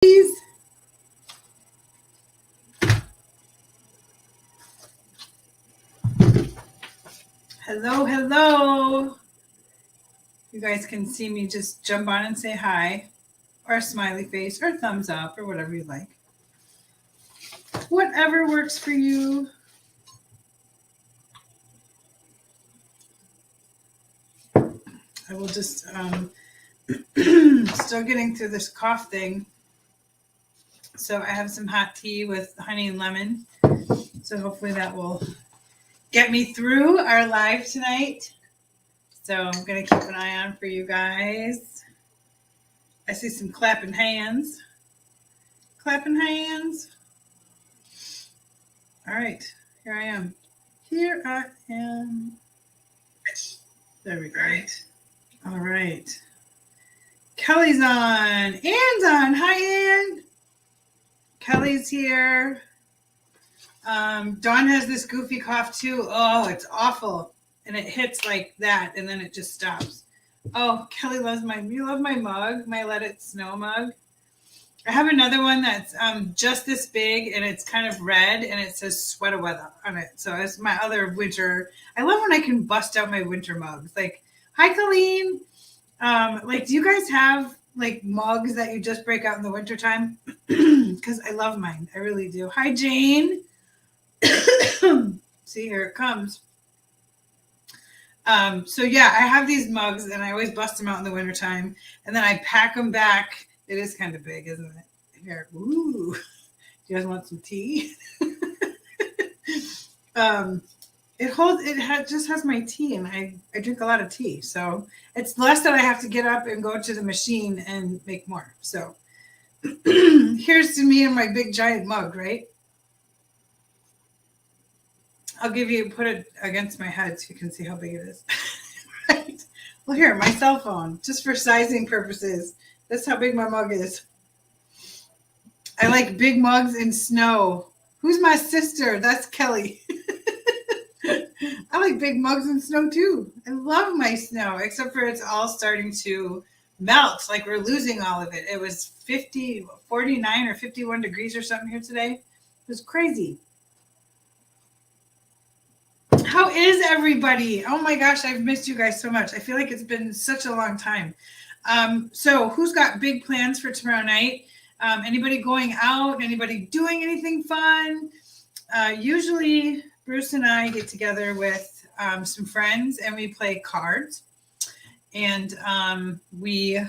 Please. Hello, hello. You guys can see me, just jump on and say hi, or a smiley face, or thumbs up, or whatever you like. Whatever works for you. I will just, still getting through this cough thing. So I have some hot tea with honey and lemon. So hopefully that will get me through our live tonight. So I'm going to keep an eye on for you guys. I see some clapping hands. Clapping hands. All right, here I am. Here I am. There we go. All right. Kelly's on. Ann's on. Hi, Ann. Kelly's here. Dawn has this goofy cough too. Oh, it's awful. And it hits like that, and then it just stops. Oh, Kelly loves you love my mug, my Let It Snow mug. I have another one that's just this big, and it's kind of red, and it says sweater weather on it. So it's my other winter. I love when I can bust out my winter mugs. Like, hi, Colleen. Do you guys have like mugs that you just break out in the wintertime? Because I love mine. I really do. Hi, Jane. See, here it comes. So yeah, I have these mugs, and I always bust them out in the wintertime, and then I pack them back. It is kind of big, isn't it? Here, ooh. Do you guys want some tea? It just has my tea, and I drink a lot of tea, so it's less that I have to get up and go to the machine and make more. So here's to me and my big giant mug, right? I'll put it against my head so you can see how big it is. Right? Well, here, my cell phone, just for sizing purposes. That's how big my mug is. I like big mugs in snow. Who's my sister? That's Kelly. I like big mugs in snow too. I love my snow, except for it's all starting to melt. Like we're losing all of it. It was 49 or 51 degrees or something here today. It was crazy. How is everybody? Oh my gosh, I've missed you guys so much. I feel like it's been such a long time. So who's got big plans for tomorrow night? Anybody going out? Anybody doing anything fun? Usually Bruce and I get together with some friends, and we play cards. And we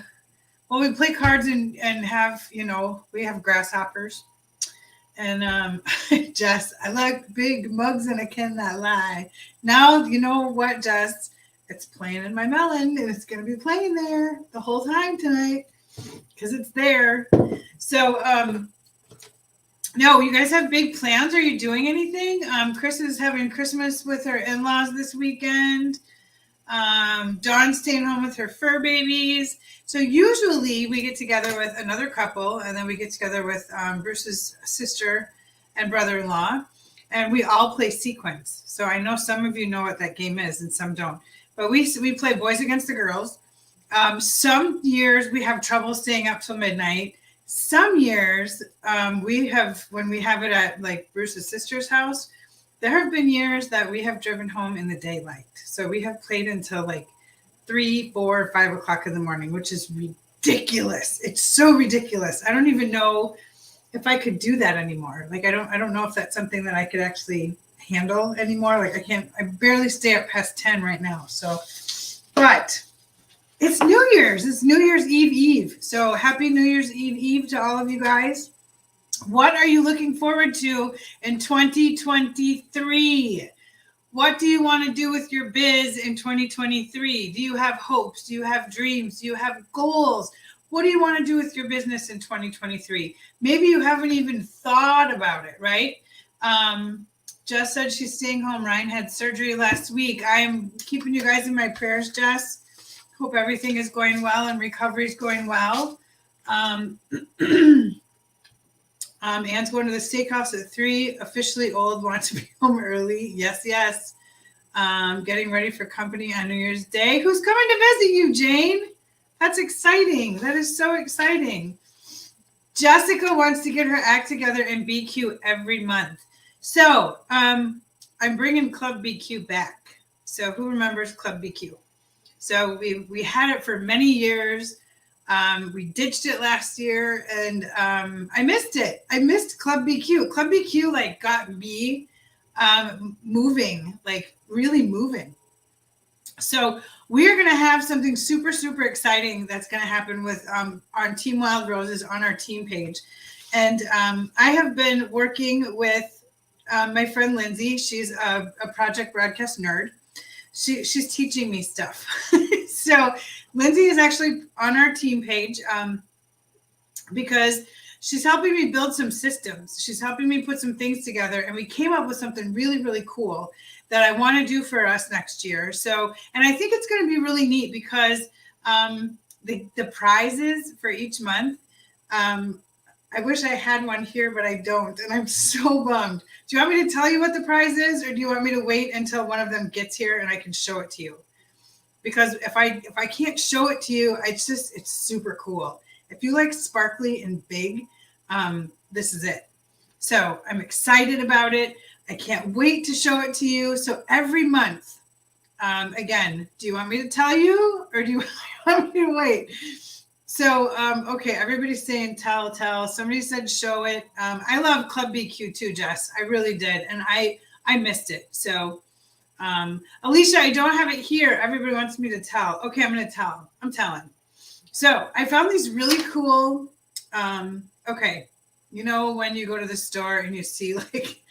play cards and have, we have grasshoppers. And Jess, I like big mugs and I cannot lie. Now, you know what, Jess? It's playing in my melon, and it's going to be playing there the whole time tonight because it's there. So, no, you guys have big plans? Are you doing anything? Chris is having Christmas with her in-laws this weekend. Dawn's staying home with her fur babies. So usually we get together with another couple, and then we get together with Bruce's sister and brother-in-law, and we all play sequence. So I know some of you know what that game is and some don't. But we play boys against the girls. Some years we have trouble staying up till midnight. Some years when we have it at like Bruce's sister's house, there have been years that we have driven home in the daylight. So we have played until like 3, 4, 5 o'clock in the morning, which is ridiculous. It's so ridiculous. I don't even know if I could do that anymore. Like I don't know if that's something that I could actually handle anymore. Like I barely stay up past 10 right now. So, but it's New Year's. It's New Year's Eve. So happy New Year's Eve to all of you guys. What are you looking forward to in 2023? What do you want to do with your biz in 2023? Do you have hopes? Do you have dreams? Do you have goals? What do you want to do with your business in 2023? Maybe you haven't even thought about it, right? Jess said she's staying home. Ryan had surgery last week. I am keeping you guys in my prayers, Jess. Hope everything is going well and recovery is going well. Anne's going to the steakhouse at 3. Officially old, want to be home early. Yes. Getting ready for company on New Year's Day. Who's coming to visit you, Jane? That's exciting. That is so exciting. Jessica wants to get her act together in BQ every month. So I'm bringing Club BQ back. So who remembers Club BQ? So we had it for many years. We ditched it last year, and I missed it. I missed Club BQ. Club BQ like got me moving, like really moving. So we're going to have something super, super exciting that's going to happen with on Team Wild Roses on our team page. And I have been working with my friend Lindsay. She's a project broadcast nerd. She's teaching me stuff. So Lindsay is actually on our team page because she's helping me build some systems. She's helping me put some things together. And we came up with something really, really cool that I want to do for us next year. So, and I think it's going to be really neat because the prizes for each month, I wish I had one here, but I don't. And I'm so bummed. Do you want me to tell you what the prize is, or do you want me to wait until one of them gets here and I can show it to you? Because if I can't show it to you, it's super cool. If you like sparkly and big, this is it. So I'm excited about it. I can't wait to show it to you. So every month, again, do you want me to tell you, or do you want me to wait? So, okay, everybody's saying tell. Somebody said show it. I love Club BQ too, Jess. I really did. And I missed it. So, Alicia, I don't have it here. Everybody wants me to tell. Okay, I'm going to tell. I'm telling. So I found these really cool, okay, you know when you go to the store and you see like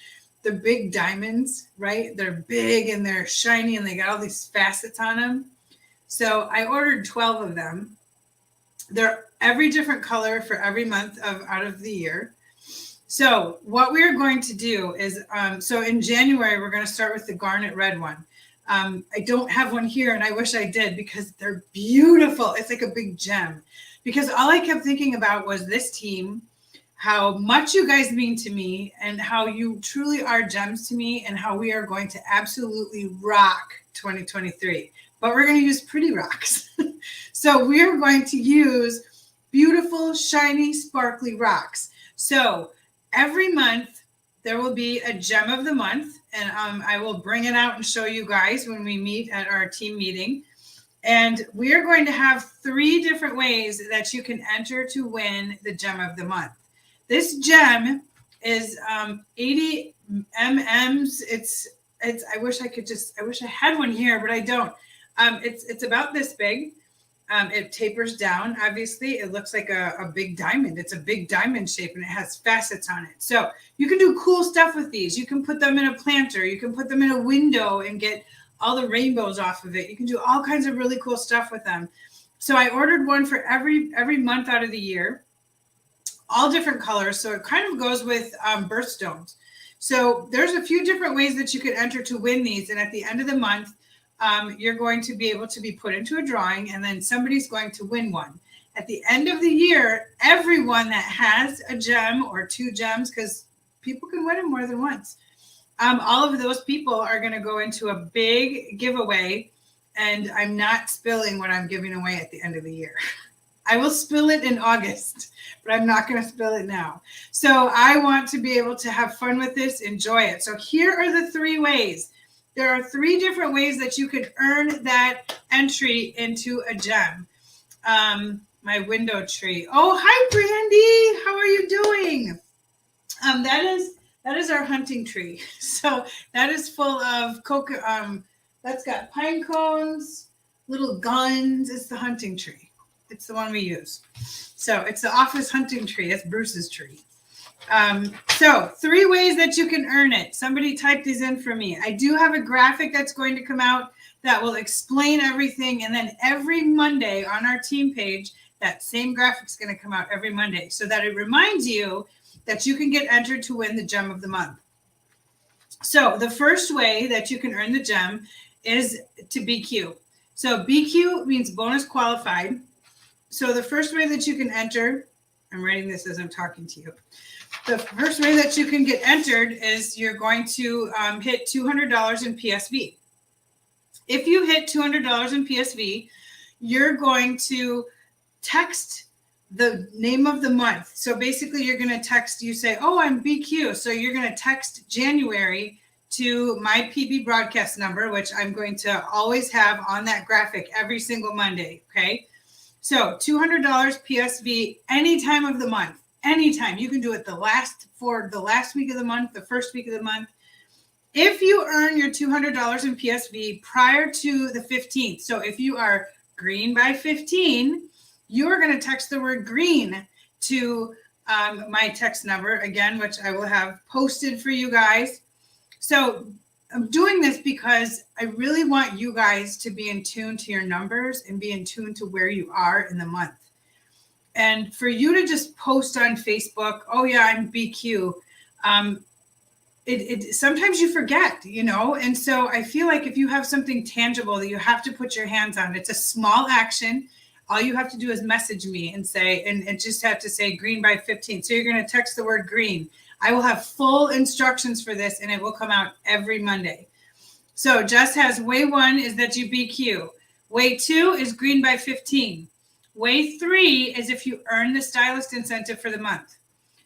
the big diamonds, right? They're big and they're shiny and they got all these facets on them. So I ordered 12 of them. They're every different color for every month out of the year. So what we're going to do is, so in January, we're going to start with the garnet red one. I don't have one here, and I wish I did because they're beautiful. It's like a big gem. Because all I kept thinking about was this team, how much you guys mean to me, and how you truly are gems to me, and how we are going to absolutely rock 2023. But we're going to use pretty rocks. So we're going to use beautiful, shiny, sparkly rocks. So every month, there will be a gem of the month, and I will bring it out and show you guys when we meet at our team meeting. And we are going to have 3 different ways that you can enter to win the gem of the month. This gem is 80 mm's. It's. I wish I had one here, but I don't. It's about this big. It tapers down. Obviously, it looks like a big diamond. It's a big diamond shape, and it has facets on it. So you can do cool stuff with these. You can put them in a planter. You can put them in a window and get all the rainbows off of it. You can do all kinds of really cool stuff with them. So I ordered one for every month out of the year, all different colors. So it kind of goes with birthstones. So there's a few different ways that you could enter to win these. And at the end of the month, you're going to be able to be put into a drawing, and then somebody's going to win one. At the end of the year, everyone that has a gem or 2 gems, because people can win them more than once, all of those people are going to go into a big giveaway, and I'm not spilling what I'm giving away at the end of the year. I will spill it in August, but I'm not going to spill it now. So I want to be able to have fun with this, enjoy it. So here are the 3 ways. There are 3 different ways that you could earn that entry into a gem. My window tree. Oh, hi, Brandy. How are you doing? That is our hunting tree. So that is full of cocoa. That's got pine cones, little guns. It's the hunting tree. It's the one we use. So it's the office hunting tree. It's Bruce's tree. So 3 ways that you can earn it. Somebody typed these in for me. I do have a graphic that's going to come out that will explain everything. And then every Monday on our team page, that same graphic is going to come out every Monday so that it reminds you that you can get entered to win the gem of the month. So the first way that you can earn the gem is to BQ. So BQ means bonus qualified. So the first way that you can enter, I'm writing this as I'm talking to you. The first way that you can get entered is you're going to hit $200 in PSV. If you hit $200 in PSV, you're going to text the name of the month. So basically you're going to text, you say, oh, I'm BQ. So you're going to text January to my PB broadcast number, which I'm going to always have on that graphic every single Monday. Okay. So $200 PSV any time of the month, anytime. You can do it for the last week of the month, the first week of the month. If you earn your $200 in PSV prior to the 15th, so if you are green by 15, you are going to text the word green to my text number again, which I will have posted for you guys. So I'm doing this because I really want you guys to be in tune to your numbers and be in tune to where you are in the month. And for you to just post on Facebook, oh yeah, I'm BQ. It sometimes you forget, and so I feel like if you have something tangible that you have to put your hands on, it's a small action. All you have to do is message me and say, and just have to say green by 15. So you're going to text the word green. I will have full instructions for this, and it will come out every Monday. So Jess has way 1 is that you BQ. Way 2 is green by 15. Way 3 is if you earn the stylist incentive for the month.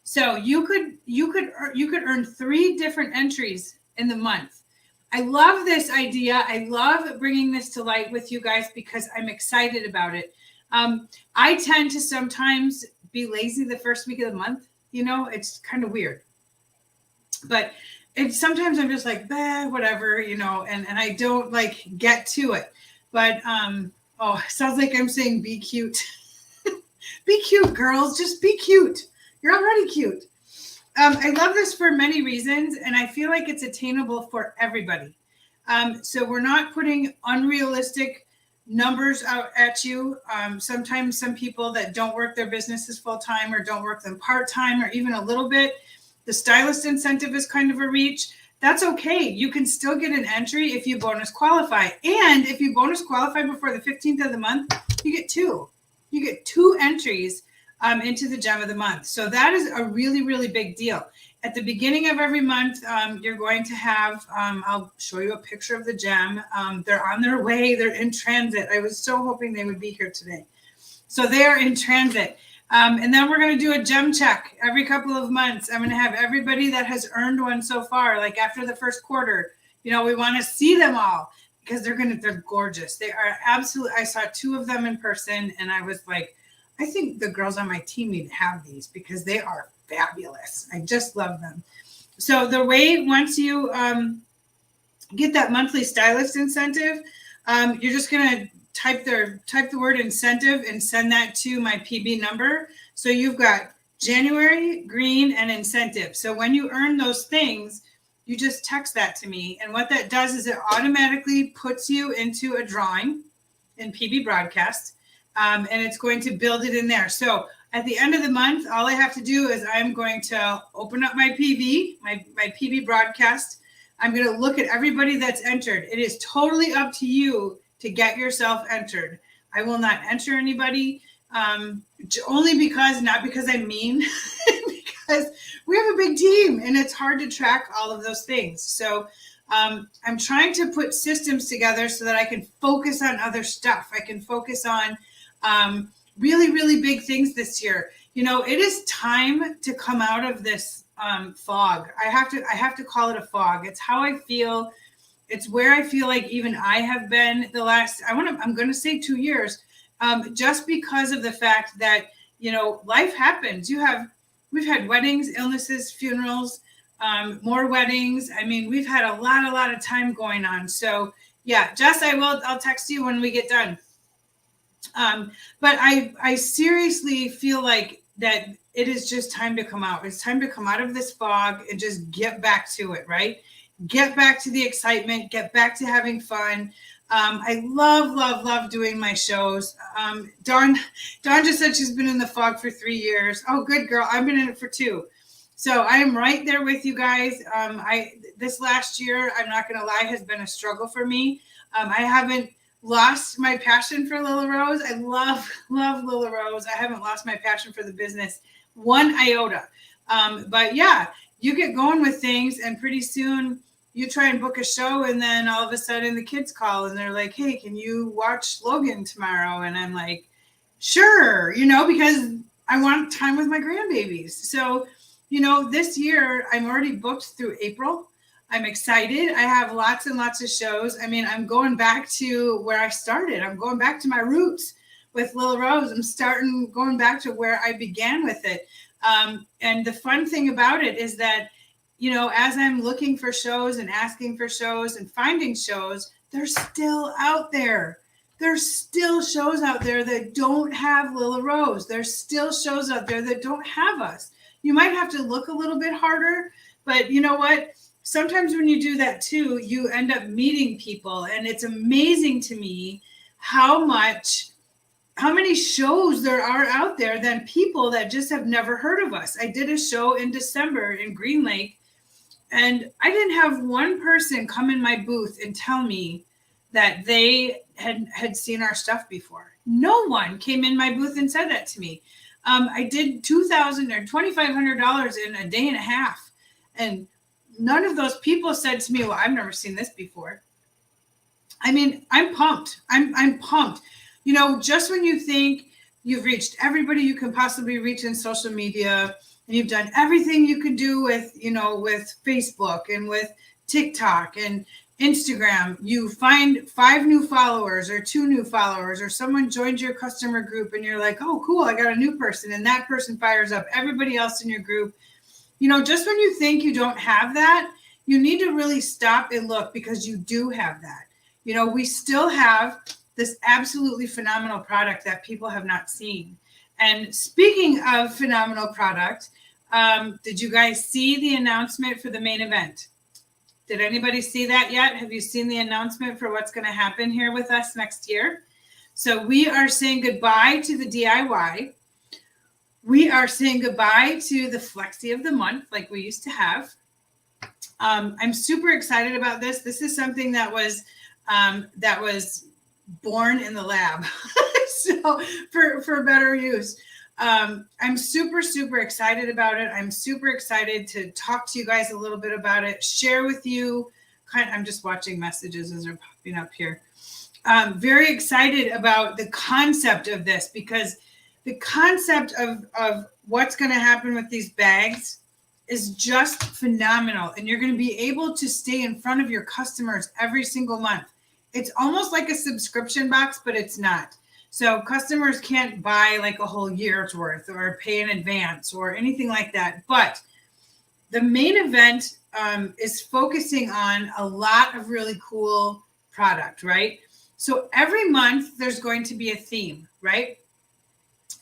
So you could earn 3 different entries in the month. I love this idea. I love bringing this to light with you guys because I'm excited about it. I tend to sometimes be lazy the first week of the month. It's kind of weird. But sometimes I'm just like, whatever, and I don't get to it. But sounds like I'm saying be cute. Be cute, girls. Just be cute. You're already cute. I love this for many reasons, and I feel like it's attainable for everybody. So we're not putting unrealistic numbers out at you. Sometimes some people that don't work their businesses full-time or don't work them part-time or even a little bit, the stylist incentive is kind of a reach. That's okay. You can still get an entry if you bonus qualify. And if you bonus qualify before the 15th of the month, you get 2. You get 2 entries into the gem of the month. So that is a really, really big deal. At the beginning of every month, you're going to have, I'll show you a picture of the gem. They're on their way. They're in transit. I was so hoping they would be here today. So they are in transit. And then we're going to do a gem check every couple of months. I'm going to have everybody that has earned one so far, like after the first quarter, we want to see them all because they're gorgeous. They are absolutely, I saw 2 of them in person and I was like, I think the girls on my team need to have these because they are fabulous. I just love them. So the way once you get that monthly stylist incentive, you're just going to type the word incentive and send that to my PB number. So you've got January, green, and incentive. So when you earn those things, you just text that to me. And what that does is it automatically puts you into a drawing in PB broadcast. And it's going to build it in there. So at the end of the month, all I have to do is I'm going to open up my PB, my PB broadcast. I'm going to look at everybody that's entered. It is totally up to you to get yourself entered. I will not enter anybody only not because I'm mean, because we have a big team and it's hard to track all of those things. So I'm trying to put systems together so that I can focus on other stuff. I can focus on really, really big things this year. It is time to come out of this fog. I have to call it a fog. It's how I feel. It's where I feel like even I have been the last, I'm going to say 2 years, just because of the fact that, life happens. We've had weddings, illnesses, funerals, more weddings. I mean, we've had a lot of time going on. So yeah, Jess, I'll text you when we get done. But I seriously feel like that it is just time to come out. It's time to come out of this fog and just get back to it, right? Get back to the excitement, get back to having fun. I love doing my shows. Dawn just said she's been in the fog for 3 years. Oh, good girl. I've been in it for 2. So I am right there with you guys. This last year, I'm not going to lie, has been a struggle for me. I haven't lost my passion for Lila Rose. I love Lila Rose. I haven't lost my passion for the business 1 iota. But yeah, you get going with things and pretty soon you try and book a show and then all of a sudden the kids call and they're like, hey, can you watch Logan tomorrow? And I'm like, sure, because I want time with my grandbabies. So, you know, this year I'm already booked through April. I'm excited. I have lots and lots of shows. I mean, I'm going back to where I started. I'm going back to my roots with Lil Rose. I'm going back to where I began with it. And the fun thing about it is that, you know, as I'm looking for shows and asking for shows and finding shows, they're still out there. There's still shows out there that don't have Lila Rose. There's still shows out there that don't have us. You might have to look a little bit harder, but you know what? Sometimes when you do that too, you end up meeting people, and it's amazing to me how many shows there are out there than people that just have never heard of us. I did a show in December in Green Lake, and I didn't have one person come in my booth and tell me that they had seen our stuff before. No one came in my booth and said that to me. I did $2,000 or $2,500 in a day and a half, and none of those people said to me, "Well, I've never seen this before." I mean, I'm pumped. I'm pumped. You know, just when you think you've reached everybody you can possibly reach in social media, and you've done everything you could do with, you know, with Facebook and with TikTok and Instagram, you find 5 new followers or 2 new followers, or someone joined your customer group and you're like, oh, cool, I got a new person. And that person fires up everybody else in your group. You know, just when you think you don't have that, you need to really stop and look, because you do have that. You know, we still have this absolutely phenomenal product that people have not seen. And speaking of phenomenal product, did you guys see the announcement for the main event? Did anybody see that yet? Have you seen the announcement for what's going to happen here with us next year? So we are saying goodbye to the DIY. We are saying goodbye to the Flexi of the Month like we used to have. I'm super excited about this. This is something that was born in the lab, so for better use. I'm super, super excited about it. I'm super excited to talk to you guys a little bit about it, share with you. I'm just watching messages as they're popping up here. Very excited about the concept of this, because the concept of what's going to happen with these bags is just phenomenal. And you're going to be able to stay in front of your customers every single month. It's almost like a subscription box, but it's not. So customers can't buy like a whole year's worth or pay in advance or anything like that. But the main event is focusing on a lot of really cool product, right? So every month there's going to be a theme, right?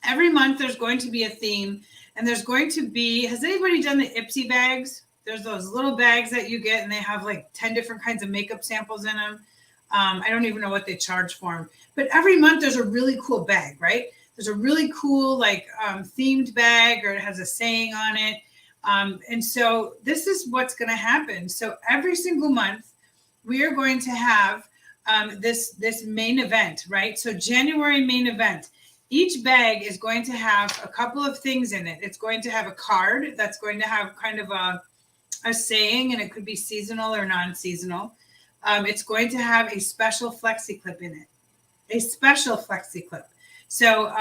Every month there's going to be a theme, and there's going to be, has anybody done the Ipsy bags? There's those little bags that you get, and they have like 10 different kinds of makeup samples in them. I don't even know what they charge for them, but every month there's a really cool bag, right? There's a really cool like themed bag, or it has a saying on it. And so this is what's going to happen. So every single month we are going to have this main event, right? So January main event. Each bag is going to have a couple of things in it. It's going to have a card that's going to have kind of a saying, and it could be seasonal or non-seasonal. It's going to have a special flexi clip in it, a special flexi clip. So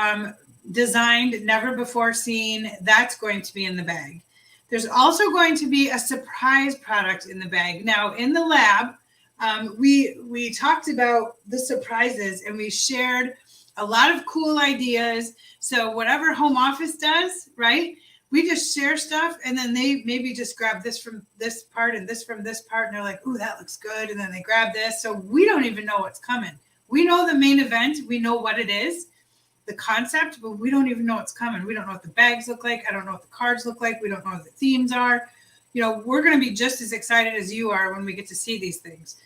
designed, never before seen, that's going to be in the bag. There's also going to be a surprise product in the bag. Now in the lab, we talked about the surprises, and we shared a lot of cool ideas. So whatever home office does, right? We just share stuff, and then they maybe just grab this from this part and this from this part, and they're like, "Ooh, that looks good." And then they grab this. So we don't even know what's coming. We know the main event. We know what it is, the concept, but we don't even know what's coming. We don't know what the bags look like. I don't know what the cards look like. We don't know what the themes are. You know, we're going to be just as excited as you are when we get to see these things.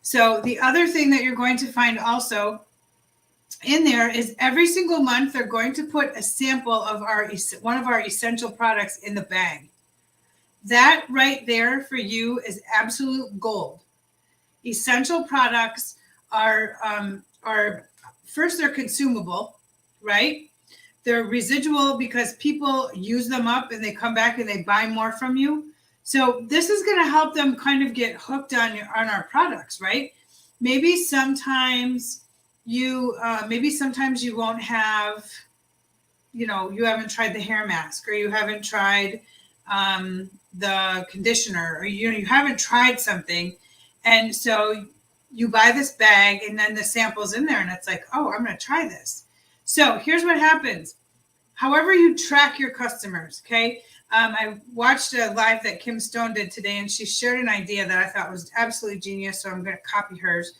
So the other thing that you're going to find also in there is every single month they're going to put a sample of one of our essential products in the bag. That right there for you is absolute gold. Essential products are first, they're consumable, right? They're residual because people use them up and they come back and they buy more from you. So this is going to help them kind of get hooked on our products, right? Maybe sometimes you won't have you haven't tried the hair mask, or you haven't tried the conditioner, or you haven't tried something, and so you buy this bag, and then the sample's in there, and it's like, oh, I'm going to try this. So here's what happens. However you track your customers, okay? I watched a live that Kim Stone did today, and she shared an idea that I thought was absolutely genius, so I'm going to copy hers.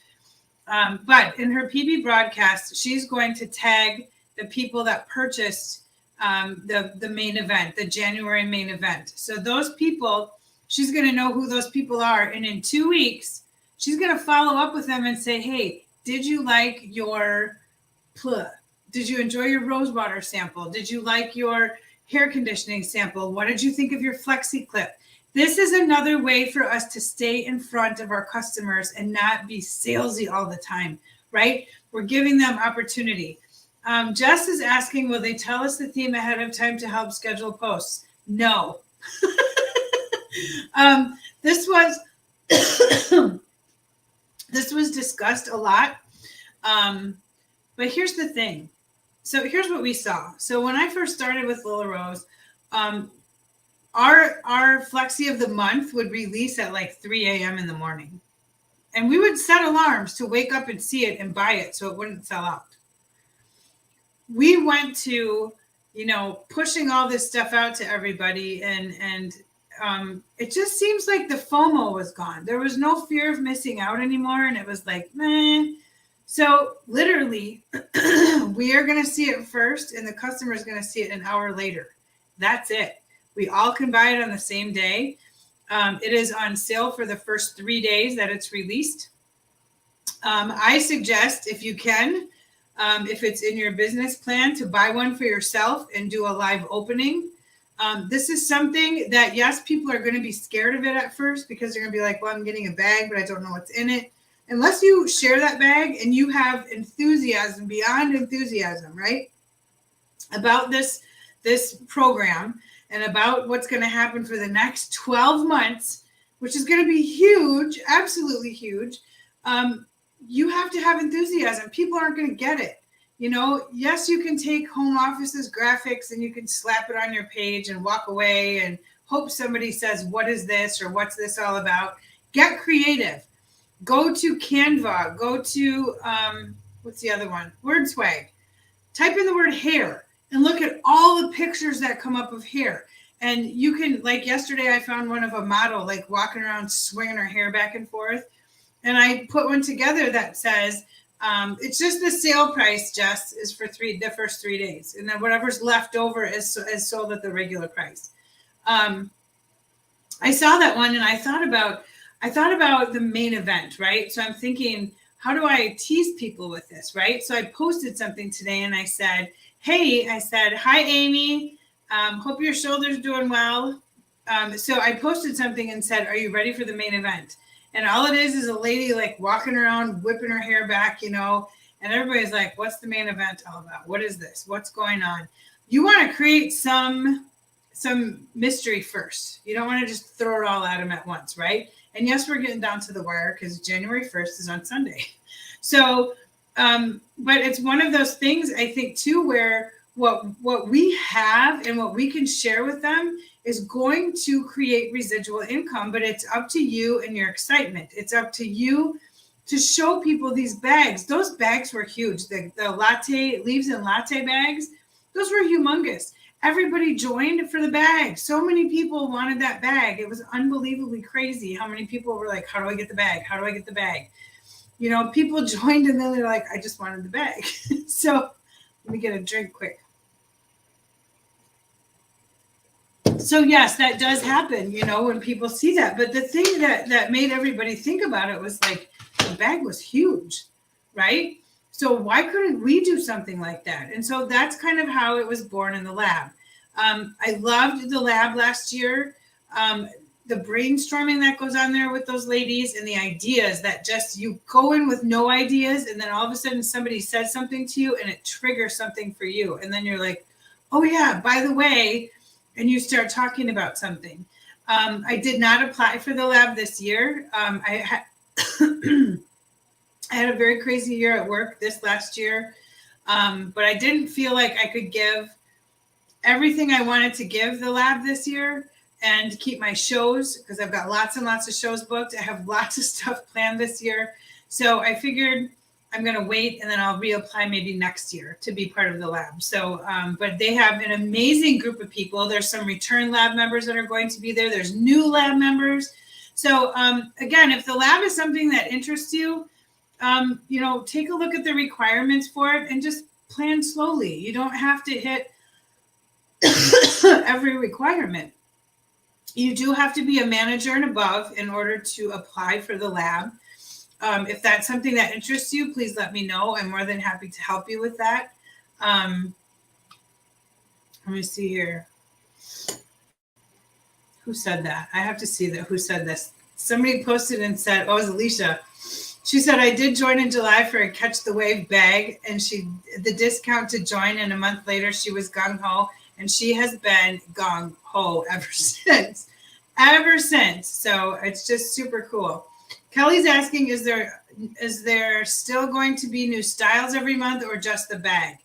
But in her PB broadcast, she's going to tag the people that purchased the main event, the January main event. So those people, she's going to know who those people are. And in 2 weeks, she's going to follow up with them and say, hey, did you like your plug? Did you enjoy your rose water sample? Did you like your hair conditioning sample? What did you think of your flexi clip? This is another way for us to stay in front of our customers and not be salesy all the time, right? We're giving them opportunity. Jess is asking, will they tell us the theme ahead of time to help schedule posts? No. This was discussed a lot. But here's the thing. So here's what we saw. So when I first started with Lila Rose, our Flexi of the month would release at like 3 a.m. in the morning. And we would set alarms to wake up and see it and buy it so it wouldn't sell out. We went to, pushing all this stuff out to everybody, and it just seems like the FOMO was gone. There was no fear of missing out anymore, and it was like, meh. So literally, we are going to see it first, and the customer is going to see it an hour later. That's it. We all can buy it on the same day. It is on sale for the first 3 days that it's released. I suggest, if you can, if it's in your business plan, to buy one for yourself and do a live opening. This is something that, yes, people are going to be scared of it at first because they're going to be like, well, I'm getting a bag, but I don't know what's in it. Unless you share that bag and you have enthusiasm, beyond enthusiasm, right, about this program and about what's going to happen for the next 12 months, which is going to be huge, absolutely huge. You have to have enthusiasm. People aren't going to get it. Yes, you can take home offices graphics and you can slap it on your page and walk away and hope somebody says, what is this, or what's this all about? Get creative. Go to Canva, go to, what's the other one? WordSwag. Type in the word hair and look at all the pictures that come up of hair. And you can, like yesterday, I found one of a model, like walking around swinging her hair back and forth. And I put one together that says, it's just the sale price, Jess, is for the first 3 days. And then whatever's left over is sold at the regular price. I saw that one and I thought about the main event, right? So I'm thinking, how do I tease people with this, right? So I posted something today and I said, hi, Amy. Hope your shoulder's doing well. So I posted something and said, are you ready for the main event? And all it is a lady like walking around, whipping her hair back, and everybody's like, what's the main event all about? What is this? What's going on? You want to create some mystery first. You don't want to just throw it all at them at once, right? And yes, we're getting down to the wire because January 1st is on Sunday. So, but it's one of those things, I think, too, where what we have and what we can share with them is going to create residual income, but it's up to you and your excitement. It's up to you to show people these bags. Those bags were huge. The latte leaves and latte bags, those were humongous. Everybody joined for the bag. So many people wanted that bag. It was unbelievably crazy how many people were like, how do I get the bag? How do I get the bag? People joined and then they're like, I just wanted the bag. So let me get a drink quick. So yes, that does happen, when people see that. But the thing that made everybody think about it was like, the bag was huge, right? So why couldn't we do something like that? And so that's kind of how it was born in the lab. I loved the lab last year. The brainstorming that goes on there with those ladies and the ideas that just you go in with no ideas. And then all of a sudden somebody says something to you and it triggers something for you. And then you're like, oh yeah, by the way, and you start talking about something. I did not apply for the lab this year. I had a very crazy year at work this last year, but I didn't feel like I could give everything I wanted to give the lab this year and keep my shows, because I've got lots and lots of shows booked. I have lots of stuff planned this year. So I figured I'm going to wait and then I'll reapply maybe next year to be part of the lab. So, but they have an amazing group of people. There's some return lab members that are going to be there. There's new lab members. So again, if the lab is something that interests you, you know, take a look at the requirements for it and just plan slowly. You don't have to hit every requirement. You do have to be a manager and above in order to apply for the lab. If that's something that interests you, please let me know. I'm more than happy to help you with that. Let me see here. Who said that? I have to see that. Who said this? Somebody posted and said, oh, it was Alicia. She said, I did join in July for a Catch the Wave bag, and the discount to join, and a month later she was gung-ho, and she has been gung-ho ever since. Ever since. So it's just super cool. Kelly's asking, is there still going to be new styles every month or just the bag?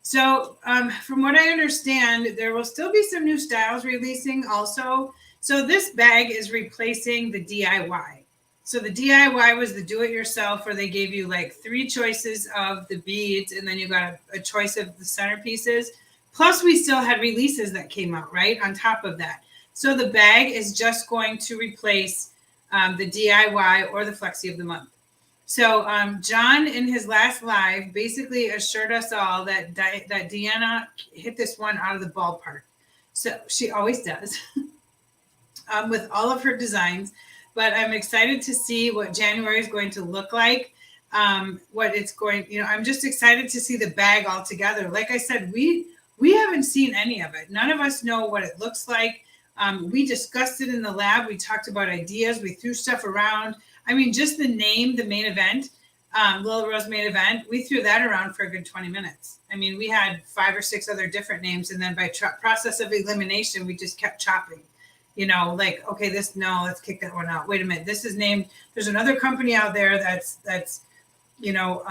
So from what I understand, there will still be some new styles releasing also. So this bag is replacing the DIY. So the DIY was the do-it-yourself, where they gave you like 3 choices of the beads, and then you got a choice of the centerpieces. Plus, we still had releases that came out, right, on top of that. So the bag is just going to replace the DIY or the Flexi of the month. So John, in his last live, basically assured us all that Deanna hit this one out of the ballpark. So she always does with all of her designs. But I'm excited to see what January is going to look like. What it's going, you know, I'm just excited to see the bag all together. Like I said, we haven't seen any of it. None of us know what it looks like. We discussed it in the lab. We talked about ideas. We threw stuff around. I mean, just the name, the main event, Little Rose main event, we threw that around for a good 20 minutes. I mean, we had 5 or 6 other different names. And then by process of elimination, we just kept chopping. You know, like, okay, let's kick that one out. Wait a minute. This is named, there's another company out there that's, you know,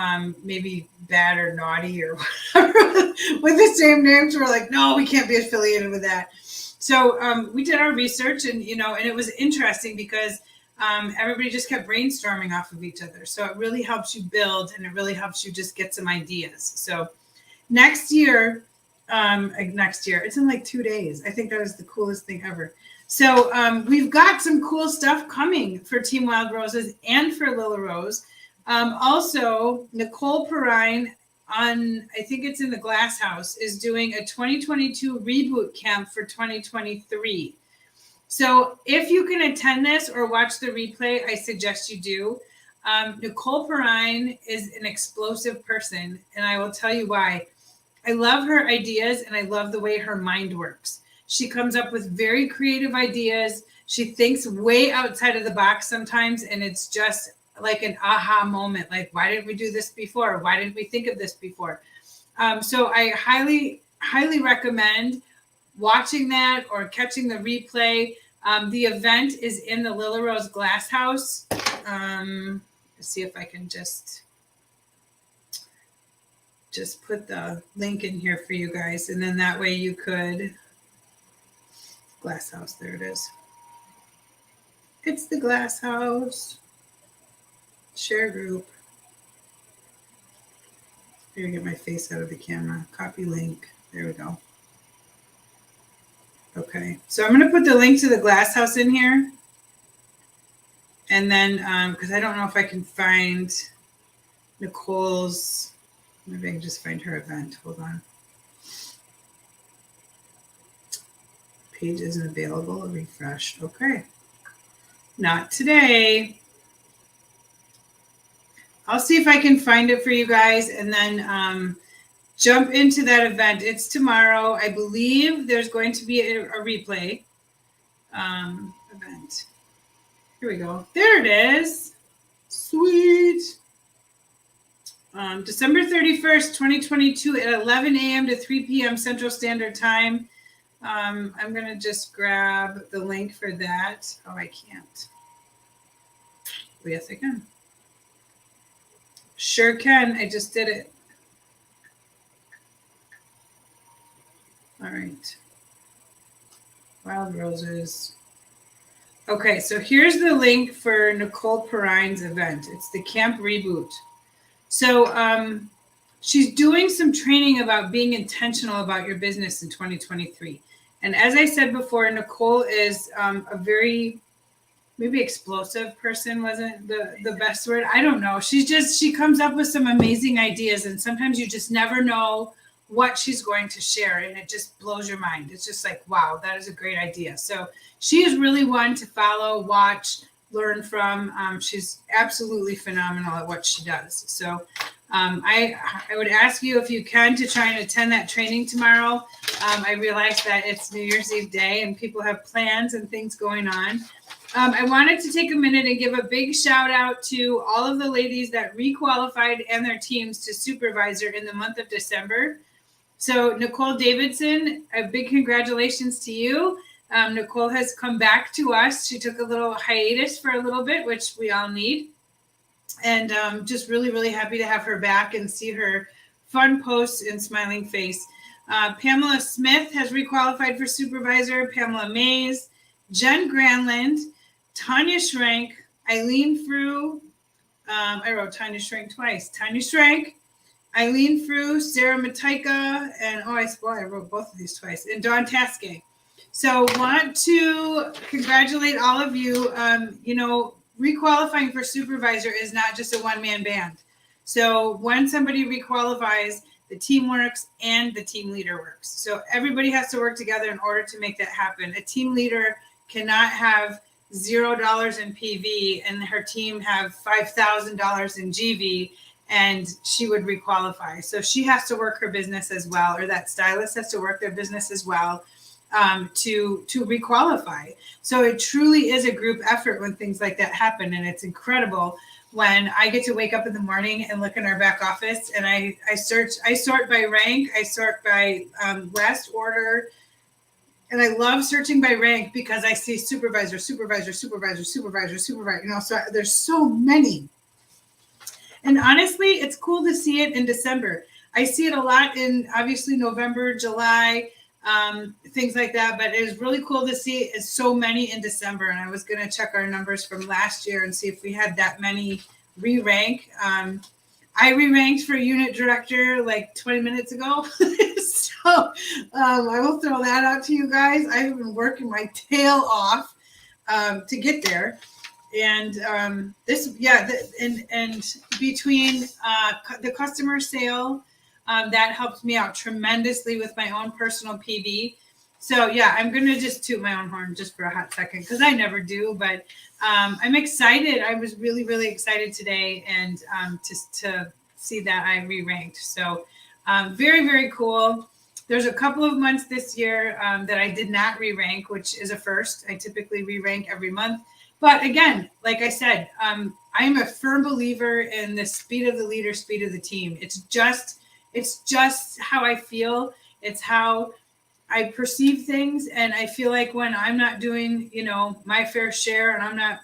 maybe bad or naughty or whatever with the same names. We're like, no, we can't be affiliated with that. So we did our research, and, you know, and it was interesting because everybody just kept brainstorming off of each other. So it really helps you build, and it really helps you just get some ideas. So next year, it's in like 2 days. I think that was the coolest thing ever. So we've got some cool stuff coming for Team Wild Roses and for Lila Rose. Also, Nicole Perrine on, I think it's in the Glass House, is doing a 2022 reboot camp for 2023. So if you can attend this or watch the replay, I suggest you do. Nicole Perrine is an explosive person, and I will tell you why. I love her ideas, and I love the way her mind works. She comes up with very creative ideas. She thinks way outside of the box sometimes, and it's just like an aha moment. Like, why didn't we do this before? Why didn't we think of this before? So I highly, highly recommend watching that or catching the replay. The event is in the Lila Rose Glass House. Let's see if I can just put the link in here for you guys. And then that way you could, Glass House, there it is. It's the Glass House. Share group. Here, get my face out of the camera. Copy link. There we go. Okay, so I'm going to put the link to the Glass House in here. And then, because I don't know if I can find Nicole's, maybe I can just find her event. Hold on. Page isn't available. Refresh. Okay. Not today. I'll see if I can find it for you guys, and then jump into that event. It's tomorrow. I believe there's going to be a replay event. Here we go. There it is. Sweet. December 31st, 2022 at 11 a.m. to 3 p.m. Central Standard Time. I'm going to just grab the link for that. Oh, I can't. Oh, yes, I can. Sure can. I just did it. All right. Wild roses. Okay, so here's the link for Nicole Perrine's event. It's the Camp Reboot. So she's doing some training about being intentional about your business in 2023. And as I said before, Nicole is a very maybe explosive person wasn't the best word. I don't know. She comes up with some amazing ideas, and sometimes you just never know what she's going to share, and it just blows your mind. It's just like, wow, that is a great idea. So she is really one to follow, watch, learn from. She's absolutely phenomenal at what she does. So I would ask you if you can to try and attend that training tomorrow. I realize that it's New Year's Eve day and people have plans and things going on. I wanted to take a minute and give a big shout out to all of the ladies that requalified and their teams to supervisor in the month of December. So Nicole Davidson, a big congratulations to you. Nicole has come back to us. She took a little hiatus for a little bit, which we all need. And just really, really happy to have her back and see her fun posts and smiling face. Pamela Smith has requalified for supervisor. Pamela Mays, Jen Granland, Tanya Schrank, Eileen Frew. I wrote Tanya Schrank twice. Tanya Schrank, Eileen Frew, Sarah Mataika, and I wrote both of these twice, and Dawn Taskay. So want to congratulate all of you. Requalifying for supervisor is not just a one-man band. So when somebody requalifies, the team works and the team leader works. So everybody has to work together in order to make that happen. A team leader cannot have $0 in PV and her team have $5,000 in GV, and she would requalify. So she has to work her business as well, or that stylist has to work their business as well to requalify. So it truly is a group effort when things like that happen, and it's incredible when I get to wake up in the morning and look in our back office and I sort by rank, I sort by last order. And I love searching by rank because I see supervisor. So there's so many. And honestly, it's cool to see it in December. I see it a lot in obviously November, July, things like that. But it is really cool to see it so many in December. And I was going to check our numbers from last year and see if we had that many re-rank. I re-ranked for unit director like 20 minutes ago. So I will throw that out to you guys. I've been working my tail off to get there. And between the customer sale, that helped me out tremendously with my own personal PV. So yeah, I'm going to just toot my own horn just for a hot second because I never do, but I'm excited. I was really, really excited today and to see that I re-ranked. So very, very cool. There's a couple of months this year that I did not re-rank, which is a first. I typically re-rank every month. But again, like I said, I'm a firm believer in the speed of the leader, speed of the team. It's just how I feel. It's how I perceive things. And I feel like when I'm not doing, my fair share and I'm not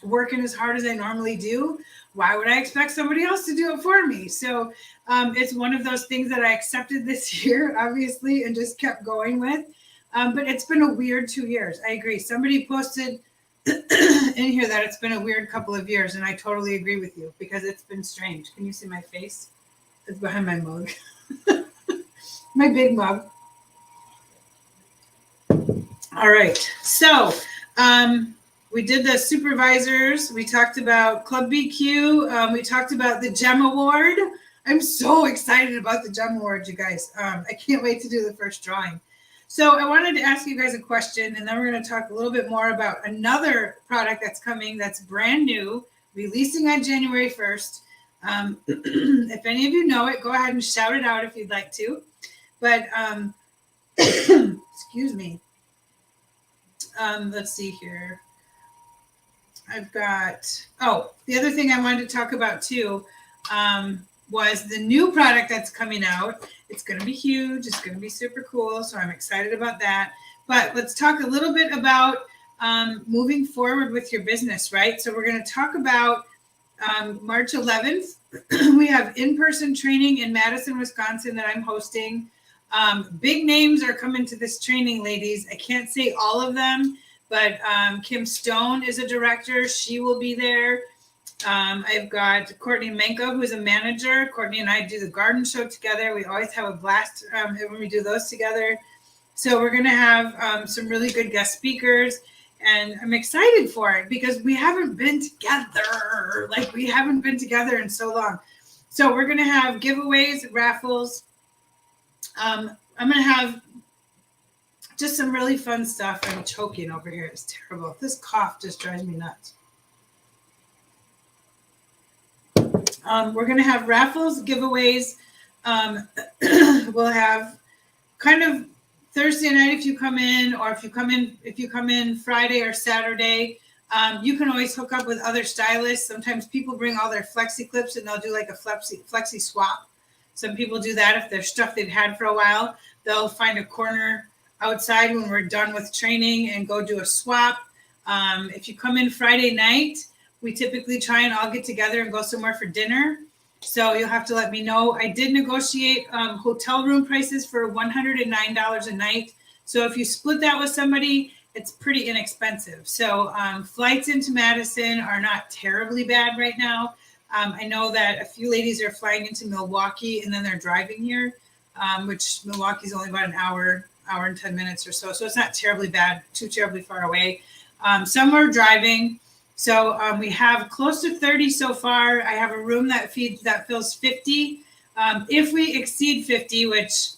working as hard as I normally do, why would I expect somebody else to do it for me? So it's one of those things that I accepted this year, obviously, and just kept going with. But it's been a weird 2 years. I agree. Somebody posted in here that it's been a weird couple of years, and I totally agree with you because it's been strange. Can you see my face? It's behind my mug. My big mug. All right. So we did the supervisors. We talked about Club BQ. We talked about the GEM Award. I'm so excited about the GEM Award, you guys. I can't wait to do the first drawing. So I wanted to ask you guys a question, and then we're going to talk a little bit more about another product that's coming that's brand new, releasing on January 1st. If any of you know it, go ahead and shout it out if you'd like to. But excuse me. Let's see here. I've got, the other thing I wanted to talk about too was the new product that's coming out. It's going to be huge. It's going to be super cool. So I'm excited about that. But let's talk a little bit about moving forward with your business, right? So we're going to talk about March 11th. We have in-person training in Madison, Wisconsin that I'm hosting. Big names are coming to this training, ladies. I can't say all of them, but Kim Stone is a director. She will be there. I've got Courtney Menko, who's a manager. Courtney and I do the garden show together. We always have a blast when we do those together. So we're going to have some really good guest speakers. And I'm excited for it because we haven't been together. Like, we haven't been together in so long. So we're going to have giveaways, raffles. I'm going to have just some really fun stuff. I'm choking over here. It's terrible. This cough just drives me nuts. We're going to have raffles, giveaways. We'll have kind of Thursday night if you come in, or if you come in Friday or Saturday. You can always hook up with other stylists. Sometimes people bring all their flexi clips and they'll do like a flexi swap. Some people do that if there's stuff they've had for a while. They'll find a corner outside when we're done with training and go do a swap. If you come in Friday night, we typically try and all get together and go somewhere for dinner. So you'll have to let me know. I did negotiate hotel room prices for $109 a night. So if you split that with somebody, it's pretty inexpensive. So flights into Madison are not terribly bad right now. I know that a few ladies are flying into Milwaukee and then they're driving here, which Milwaukee's only about an hour and 10 minutes or so. So it's not terribly bad, too terribly far away. Some are driving. So we have close to 30 so far. I have a room that fills 50. If we exceed 50, which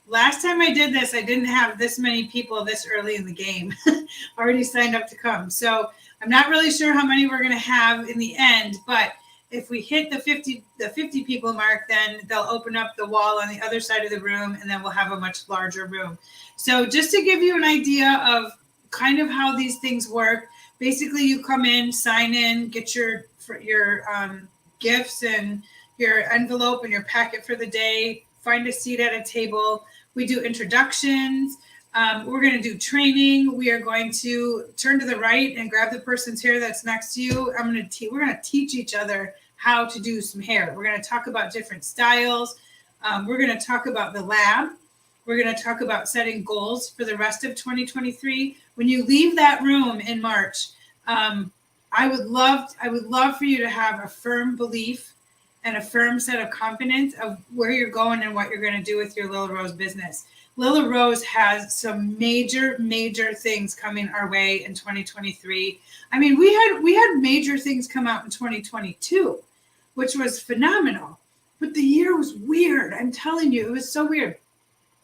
last time I did this, I didn't have this many people this early in the game already signed up to come. So I'm not really sure how many we're going to have in the end, but if we hit the 50 people mark, then they'll open up the wall on the other side of the room, and then we'll have a much larger room. So just to give you an idea of kind of how these things work, basically you come in, sign in, get your gifts and your envelope and your packet for the day, find a seat at a table. We do introductions. We're going to do training. We are going to turn to the right and grab the person's hair that's next to you. We're going to teach each other how to do some hair. We're going to talk about different styles. We're going to talk about the lab. We're going to talk about setting goals for the rest of 2023. When you leave that room in March, I would love for you to have a firm belief and a firm set of confidence of where you're going and what you're going to do with your Lila Rose business. Lila Rose has some major things coming our way in 2023. I mean, we had major things come out in 2022, which was phenomenal. But the year was weird. I'm telling you, it was so weird.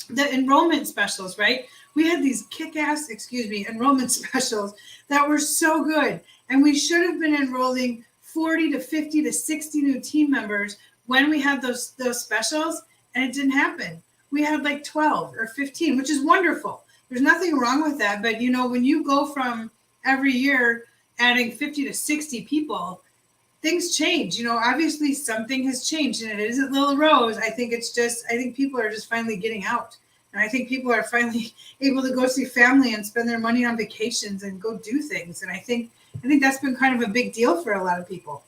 The enrollment specials, right? We had these kick-ass, enrollment specials that were so good. And we should have been enrolling 40 to 50 to 60 new team members when we had those specials, and it didn't happen. We had like 12 or 15, which is wonderful. There's nothing wrong with that. But, you know, when you go from every year adding 50 to 60 people, things change. You know, obviously something has changed, and it isn't Lila Rose. I think people are just finally getting out. And I think people are finally able to go see family and spend their money on vacations and go do things. And I think that's been kind of a big deal for a lot of people.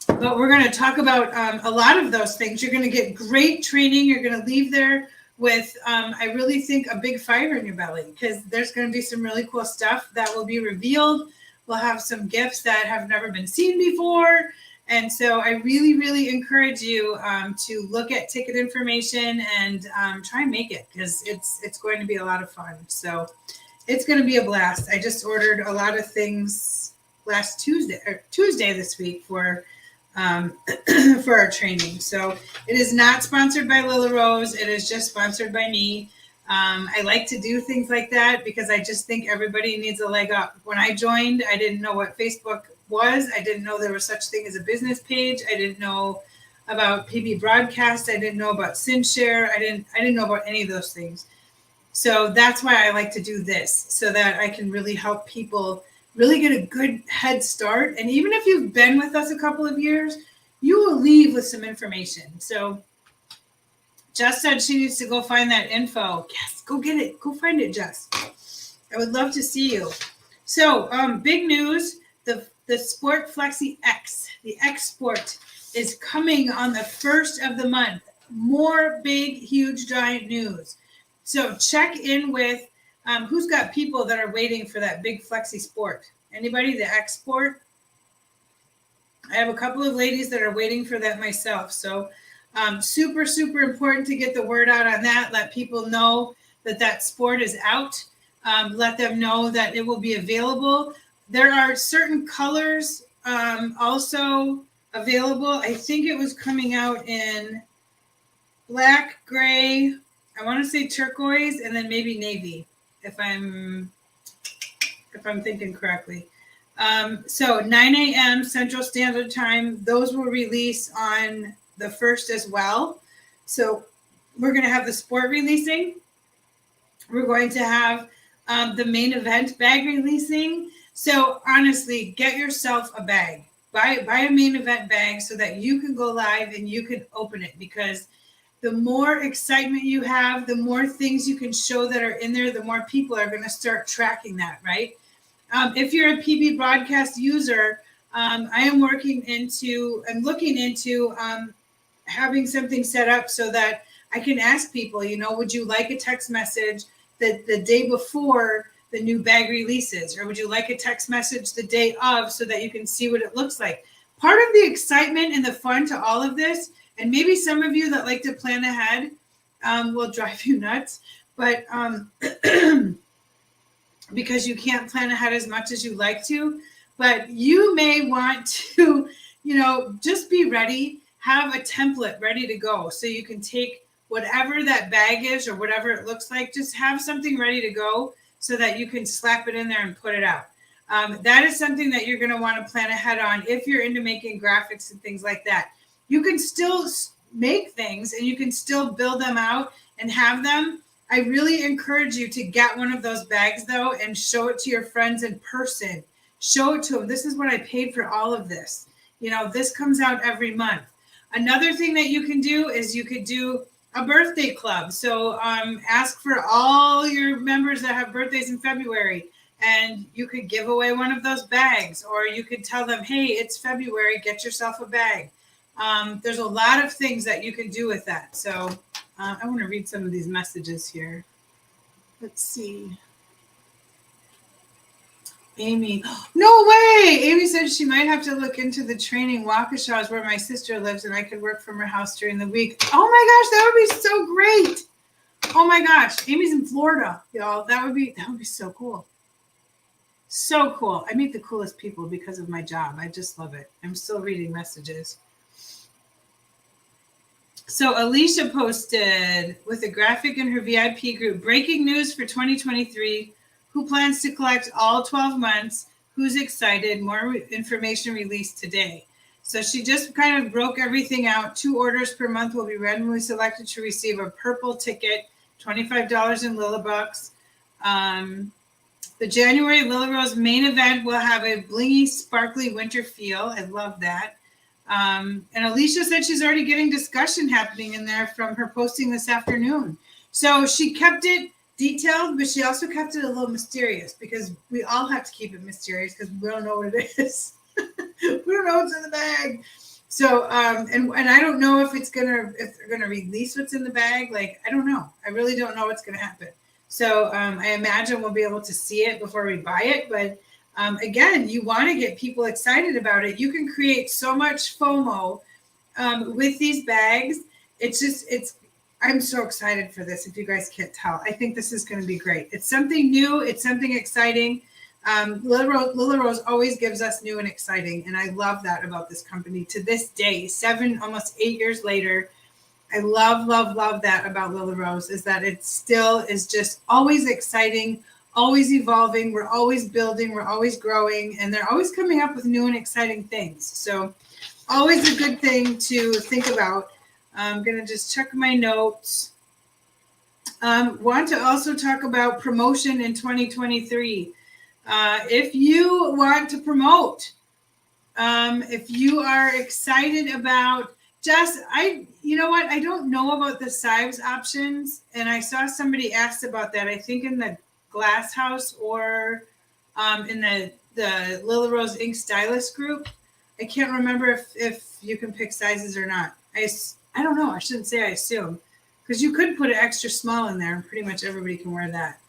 But we're going to talk about a lot of those things. You're going to get great training. You're going to leave there with, I really think, a big fire in your belly, because there's going to be some really cool stuff that will be revealed. We'll have some gifts that have never been seen before. And so I really encourage you to look at ticket information and try and make it, because it's going to be a lot of fun. So it's going to be a blast. I just ordered a lot of things last Tuesday this week for our training. So it is not sponsored by Lila Rose. It is just sponsored by me. I like to do things like that because I just think everybody needs a leg up. When I joined, I didn't know what Facebook was. I didn't know there was such thing as a business page. I didn't know about PB Broadcast. I didn't know about SynShare. I didn't know about any of those things. So that's why I like to do this, so that I can really help people really get a good head start. And even if you've been with us a couple of years, you will leave with some information. So Jess said she needs to go find that info. Yes, go get it. Go find it, Jess. I would love to see you. So big news, the Sport Flexi X, the X Sport, is coming on the 1st of the month. more big, huge, giant news. So check in with who's got people that are waiting for that big flexi sport. Anybody? The export? I have a couple of ladies that are waiting for that myself. So super, super important to get the word out on that. Let people know that that sport is out. Let them know that it will be available. There are certain colors also available. I think it was coming out in black, gray, I want to say turquoise, and then maybe navy, if I'm thinking correctly. So 9 a.m. Central Standard Time, those will release on the 1st as well. So we're going to have the sport releasing. We're going to have the main event bag releasing. So honestly, get yourself a bag. Buy a main event bag so that you can go live and you can open it, because the more excitement you have, the more things you can show that are in there, the more people are going to start tracking that, right? If you're a PB broadcast user, I'm looking into having something set up so that I can ask people, would you like a text message the day before the new bag releases, or would you like a text message the day of so that you can see what it looks like? Part of the excitement and the fun to all of this, and maybe some of you that like to plan ahead will drive you nuts, but because you can't plan ahead as much as you like to, but you may want to, just be ready, have a template ready to go. So you can take whatever that bag is or whatever it looks like, just have something ready to go so that you can slap it in there and put it out. That is something that you're going to want to plan ahead on if you're into making graphics and things like that. You can still make things and you can still build them out and have them. I really encourage you to get one of those bags, though, and show it to your friends in person. Show it to them. This is what I paid for all of this. This comes out every month. Another thing that you can do is you could do a birthday club. So ask for all your members that have birthdays in February, and you could give away one of those bags, or you could tell them, hey, it's February, get yourself a bag. There's a lot of things that you can do with that. So I want to read some of these messages here. Let's see. Amy. No way! Amy said she might have to look into the training. Waukesha is where my sister lives, and I could work from her house during the week. Oh my gosh, that would be so great. Oh my gosh. Amy's in Florida, y'all. That would be so cool. So cool. I meet the coolest people because of my job. I just love it. I'm still reading messages. So Alicia posted with a graphic in her VIP group, breaking news for 2023. Who plans to collect all 12 months? Who's excited? More information released today. So she just kind of broke everything out. 2 orders per month will be randomly selected to receive a purple ticket, $25 in Lillabucks. The January Lilla Rose main event will have a blingy, sparkly winter feel. I love that. And Alicia said she's already getting discussion happening in there from her posting this afternoon. So she kept it detailed, but she also kept it a little mysterious, because we all have to keep it mysterious because we don't know what it is. We don't know what's in the bag. So and I don't know if they're gonna release what's in the bag. Like, I don't know. I really don't know what's gonna happen. So I imagine we'll be able to see it before we buy it. But again, you want to get people excited about it. You can create so much FOMO with these bags. I'm so excited for this. If you guys can't tell, I think this is going to be great. It's something new. It's something exciting. Lilla Rose always gives us new and exciting, and I love that about this company. To this day, almost 8 years later, I love that about Lilla Rose, is that it still is just always exciting, always evolving. We're always building, we're always growing, and they're always coming up with new and exciting things. So always a good thing to think about. I'm going to just check my notes. Want to also talk about promotion in 2023. If you want to promote, if you are excited about you know what? I don't know about the Sives options, and I saw somebody asked about that. I think in the Glass House or in the Lilla Rose Ink Stylist group. I can't remember if you can pick sizes or not. I don't know. I shouldn't say I assume, because you could put an extra small in there and pretty much everybody can wear that.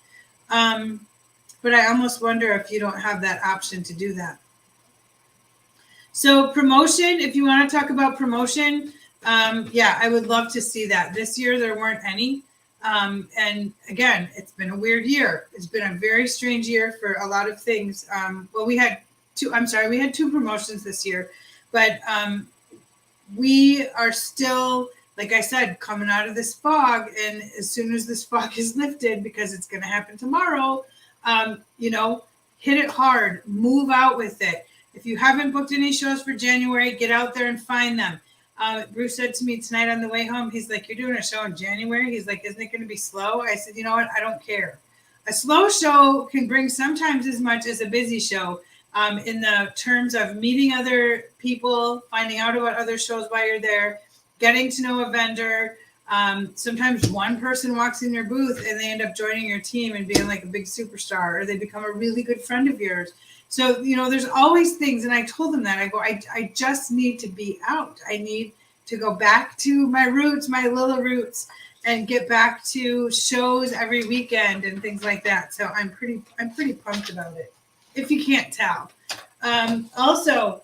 But I almost wonder if you don't have that option to do that. So promotion, if you want to talk about promotion, yeah, I would love to see that. This year there weren't any. And again, it's been a weird year. It's been a very strange year for a lot of things. Well, we had two promotions this year, but we are still, like I said, coming out of this fog. And as soon as this fog is lifted, because it's going to happen tomorrow, hit it hard, move out with it. If you haven't booked any shows for January, get out there and find them. Bruce said to me tonight on the way home, he's like, you're doing a show in January? He's like, isn't it going to be slow? I said, you know what? I don't care. A slow show can bring sometimes as much as a busy show, in the terms of meeting other people, finding out about other shows while you're there, getting to know a vendor. Sometimes one person walks in your booth and they end up joining your team and being like a big superstar, or they become a really good friend of yours. So, there's always things. And I told them that. I go, I just need to be out. I need to go back to my roots, my little roots, and get back to shows every weekend and things like that. So I'm pretty pumped about it, if you can't tell. Also,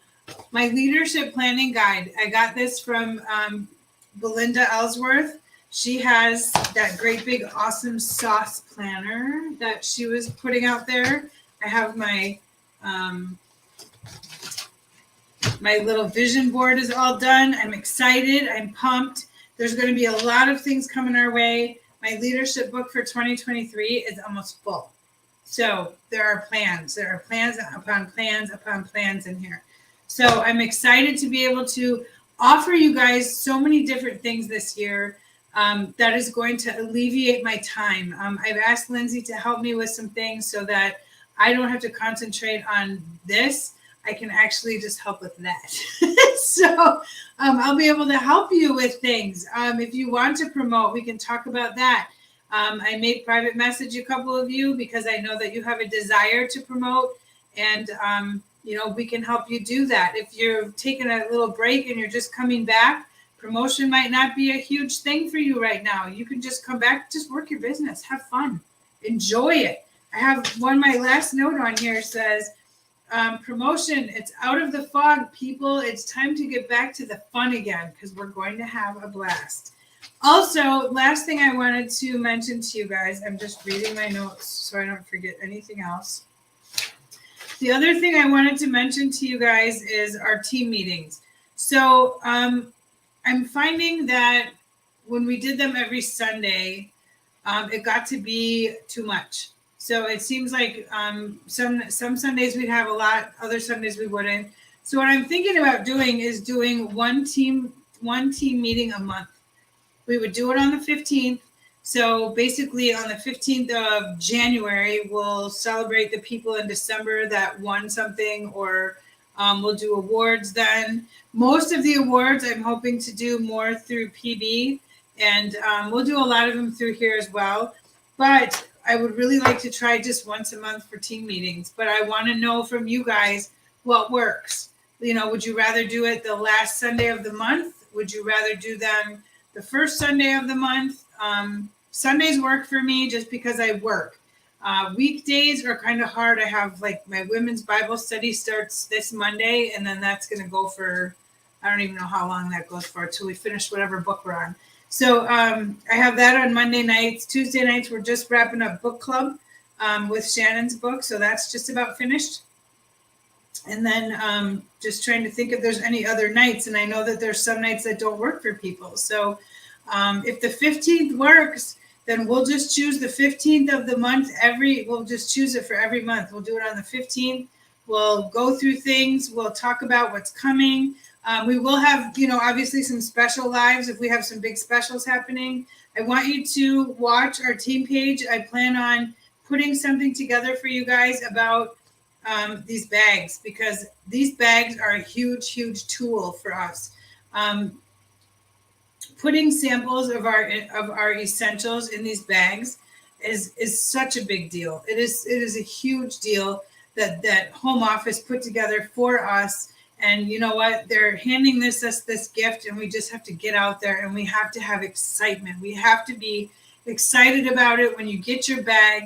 my leadership planning guide. I got this from Belinda Ellsworth. She has that great big awesome sauce planner that she was putting out there. I have my my little vision board is all done. I'm excited. I'm pumped. There's going to be a lot of things coming our way. My leadership book for 2023 is almost full. So there are plans. There are plans upon plans upon plans in here. So I'm excited to be able to offer you guys so many different things this year. That is going to alleviate my time. I've asked Lindsay to help me with some things so that I don't have to concentrate on this. I can actually just help with that. So I'll be able to help you with things. If you want to promote, we can talk about that. I made private message a couple of you because I know that you have a desire to promote, and we can help you do that. If you're taking a little break and you're just coming back, promotion might not be a huge thing for you right now. You can just come back, just work your business, have fun, enjoy it. I have my last note on here says, promotion, it's out of the fog, people. It's time to get back to the fun again, because we're going to have a blast. Also, last thing I wanted to mention to you guys, I'm just reading my notes so I don't forget anything else. The other thing I wanted to mention to you guys is our team meetings. So I'm finding that when we did them every Sunday, it got to be too much. So it seems like some Sundays we'd have a lot, other Sundays we wouldn't. So what I'm thinking about doing is doing one team meeting a month. We would do it on the 15th. So basically on the 15th of January, we'll celebrate the people in December that won something, or we'll do awards then. Most of the awards I'm hoping to do more through PB, and we'll do a lot of them through here as well. But I would really like to try just once a month for team meetings. But I want to know from you guys what works. Would you rather do it the last Sunday of the month? Would you rather do them the first Sunday of the month? Sundays work for me just because I work. Weekdays are kind of hard. I have my women's Bible study starts this Monday, and then that's going to go for, I don't even know how long that goes for, until we finish whatever book we're on. So I have that on Monday nights. Tuesday nights, we're just wrapping up book club with Shannon's book. So that's just about finished. And then just trying to think if there's any other nights. And I know that there's some nights that don't work for people. So if the 15th works, then we'll just choose the 15th of the month. We'll just choose it for every month. We'll do it on the 15th. We'll go through things. We'll talk about what's coming. We will have, obviously some special lives if we have some big specials happening. I want you to watch our team page. I plan on putting something together for you guys about these bags, because these bags are a huge, huge tool for us. Putting samples of our essentials in these bags is such a big deal. It is a huge deal that home office put together for us. And you know what? They're handing us this gift, and we just have to get out there, and we have to have excitement. We have to be excited about it. When you get your bag,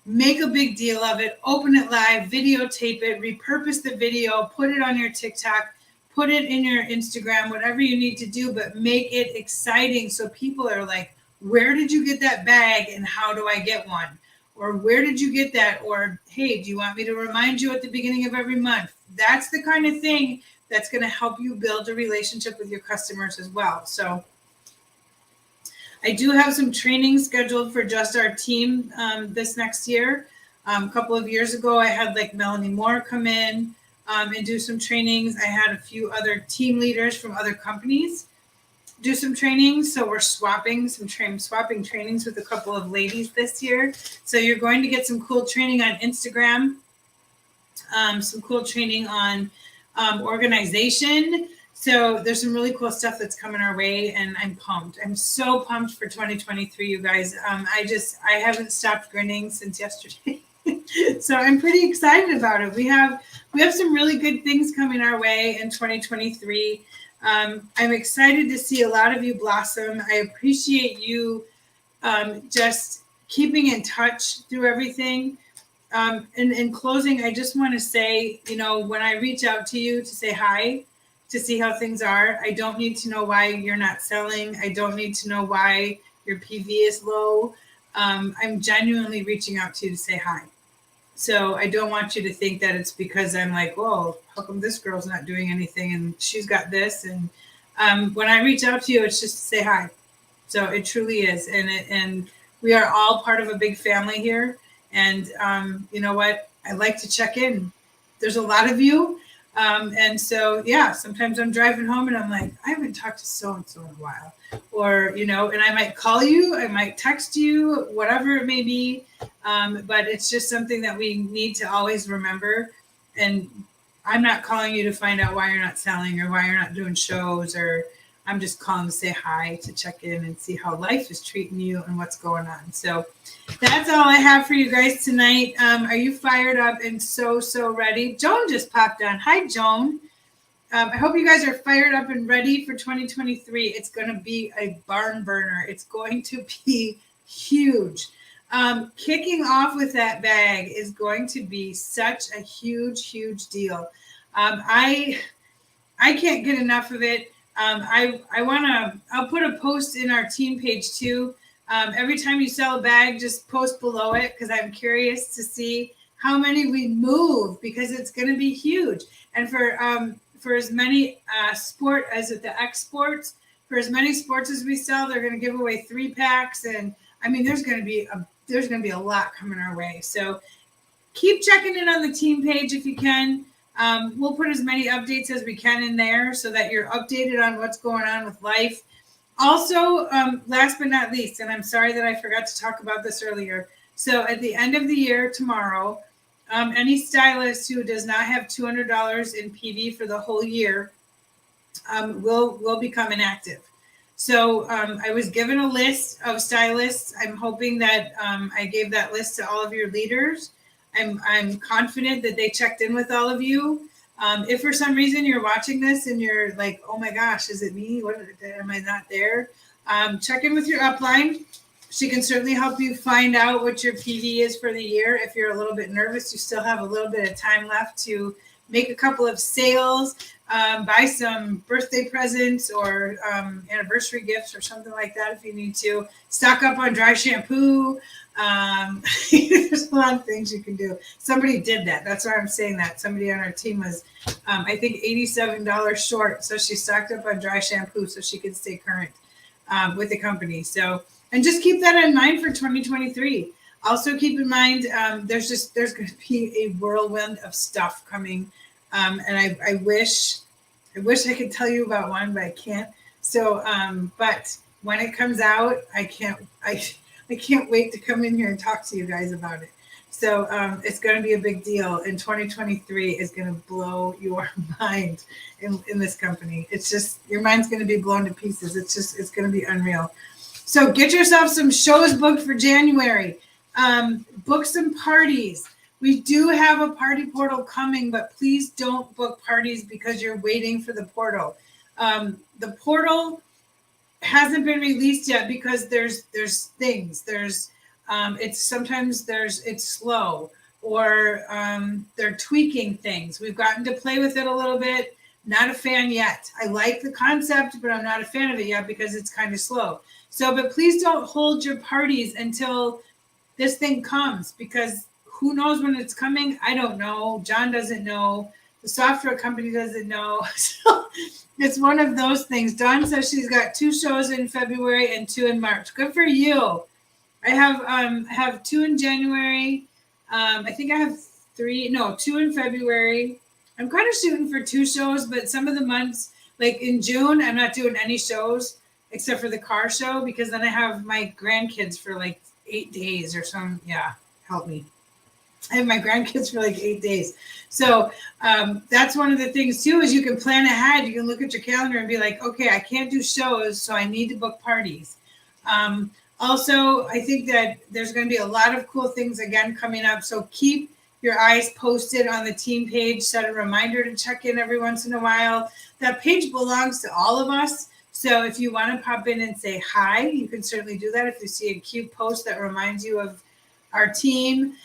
make a big deal of it, open it live, videotape it, repurpose the video, put it on your TikTok, put it in your Instagram, whatever you need to do, but make it exciting so people are like, where did you get that bag and how do I get one? Or where did you get that? Or, hey, do you want me to remind you at the beginning of every month? That's the kind of thing that's going to help you build a relationship with your customers as well. So I do have some training scheduled for just our team this next year. A couple of years ago, I had like Melanie Moore come in and do some trainings. I had a few other team leaders from other companies do some trainings. So we're swapping trainings with a couple of ladies this year. So you're going to get some cool training on Instagram, some cool training on organization. So there's some really cool stuff that's coming our way, and I'm pumped. I'm so pumped for 2023, you guys. I haven't stopped grinning since yesterday. So I'm pretty excited about it. We have some really good things coming our way in 2023. I'm excited to see a lot of you blossom. I appreciate you just keeping in touch through everything. And in closing, I just want to say, when I reach out to you to say hi, to see how things are, I don't need to know why you're not selling. I don't need to know why your PV is low. I'm genuinely reaching out to you to say hi. So I don't want you to think that it's because I'm like, well, how come this girl's not doing anything and she's got this? And when I reach out to you, it's just to say hi. So it truly is. And we are all part of a big family here. And you know what? I like to check in. There's a lot of you. And so, yeah, sometimes I'm driving home and I'm like, I haven't talked to so-and-so in a while. Or, and I might call you, I might text you, whatever it may be. But it's just something that we need to always remember. And I'm not calling you to find out why you're not selling or why you're not doing shows, or I'm just calling to say hi, to check in and see how life is treating you and what's going on. So that's all I have for you guys tonight. Are you fired up and so ready? Joan just popped on. Hi, Joan. I hope you guys are fired up and ready for 2023. It's going to be a barn burner. It's going to be huge. Kicking off with that bag is going to be such a huge deal. I can't get enough of it. I'll put a post in our team page too. Every time you sell a bag, just post below it, because I'm curious to see how many we move, because it's going to be huge. And for as many sport as at the exports, for as many sports as we sell, they're going to give away 3-packs. And I mean, there's going to be a lot coming our way. So keep checking in on the team page if you can. We'll put as many updates as we can in there so that you're updated on what's going on with life. Also, last but not least, and I'm sorry that I forgot to talk about this earlier. So at the end of the year, tomorrow, any stylist who does not have $200 in PV for the whole year will become inactive. So I was given a list of stylists. I'm hoping that I gave that list to all of your leaders. I'm confident that they checked in with all of you. If for some reason you're watching this and you're like, oh my gosh, is it me? Am I not there? Check in with your upline. She can certainly help you find out what your PV is for the year. If you're a little bit nervous, you still have a little bit of time left to make a couple of sales, buy some birthday presents or anniversary gifts or something like that if you need to. Stock up on dry shampoo. There's a lot of things you can do. Somebody did that. That's why I'm saying that. Somebody on our team was, I think, $87 short. So she stocked up on dry shampoo so she could stay current with the company. So, and just keep that in mind for 2023. Also keep in mind, there's going to be a whirlwind of stuff coming. And I wish I could tell you about one, but I can't. So, but when it comes out, I can't wait to come in here and talk to you guys about it. So it's going to be a big deal. And 2023 is going to blow your mind in this company. It's just, your mind's going to be blown to pieces. It's going to be unreal. So get yourself some shows booked for January. Book some parties. We do have a party portal coming, but please don't book parties because you're waiting for the portal. The portal hasn't been released yet because there's things. It's slow, or they're tweaking things. We've gotten to play with it a little bit. Not a fan yet. I like the concept, but I'm not a fan of it yet because it's kind of slow. So, but please don't hold your parties until this thing comes, because who knows when it's coming? I don't know. John doesn't know. The software company doesn't know. So it's one of those things. Dawn says she's got 2 shows in February and 2 in March. Good for you. I have 2 in January. I think I have 2 in February. I'm kind of shooting for 2 shows, but some of the months, like in June, I'm not doing any shows except for the car show, because then I have my grandkids for like 8 days or something. Yeah, help me. I have my grandkids for like 8 days. So that's one of the things too, is you can plan ahead. You can look at your calendar and be like, okay, I can't do shows, so I need to book parties. Also, I think that there's going to be a lot of cool things again coming up. So keep your eyes posted on the team page. Set a reminder to check in every once in a while. That page belongs to all of us. So if you want to pop in and say hi, you can certainly do that. If you see a cute post that reminds you of our team,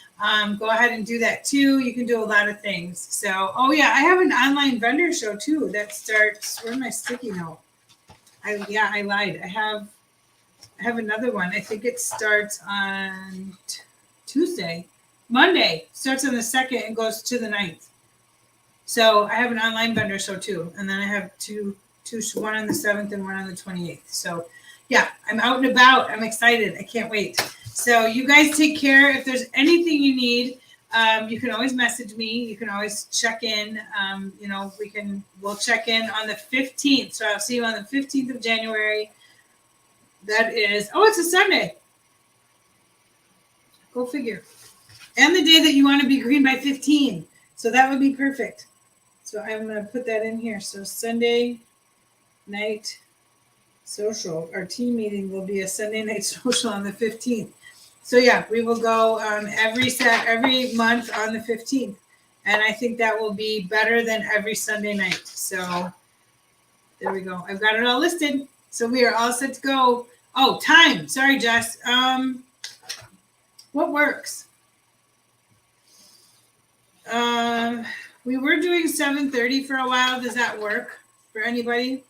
go ahead and do that too. You can do a lot of things. So, oh yeah, I have an online vendor show too that starts. Where's my sticky note? I lied. I have another one. I think it starts on Tuesday. Monday starts on the 2nd and goes to the 9th. So I have an online vendor show too, and then I have two, one on the 7th and one on the 28th. So yeah, I'm out and about. I'm excited. I can't wait. So you guys take care. If there's anything you need, you can always message me. You can always check in. We'll check in on the 15th. So I'll see you on the 15th of January. That is, it's a Sunday. Go figure. And the day that you want to be green by 15. So that would be perfect. So I'm going to put that in here. So Sunday night social. Our team meeting will be a Sunday night social on the 15th. So yeah, we will go every month on the 15th. And I think that will be better than every Sunday night. So there we go. I've got it all listed. So we are all set to go. Oh, time. Sorry, Jess. What works? We were doing 7:30 for a while. Does that work for anybody?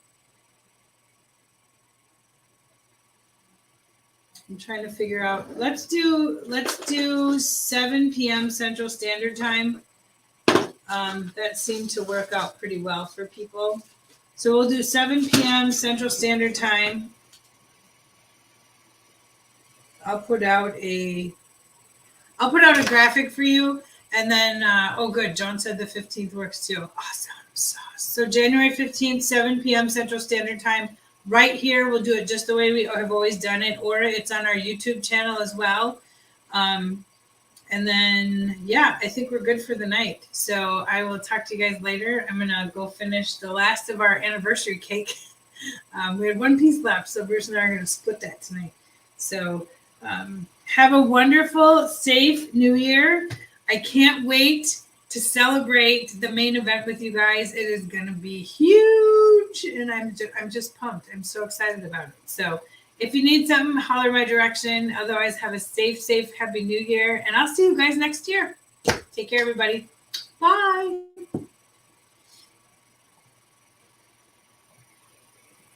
I'm trying to figure out. Let's do 7 p.m. Central Standard Time. That seemed to work out pretty well for people. So we'll do 7 p.m. Central Standard Time. I'll put out a graphic for you. And then, good. John said the 15th works too. Awesome sauce. So January 15th, 7 p.m. Central Standard Time. Right here, we'll do it just the way we have always done it, or it's on our YouTube channel as well. And then, yeah, I think we're good for the night. So I will talk to you guys later. I'm going to go finish the last of our anniversary cake. We had 1 piece left, so Bruce and I are going to split that tonight. So have a wonderful, safe New Year. I can't wait to celebrate the main event with you guys. It is going to be huge, and I'm just pumped. I'm so excited about it. So if you need something, holler my direction. Otherwise, have a safe, Happy New Year, and I'll see you guys next year. Take care, everybody. Bye.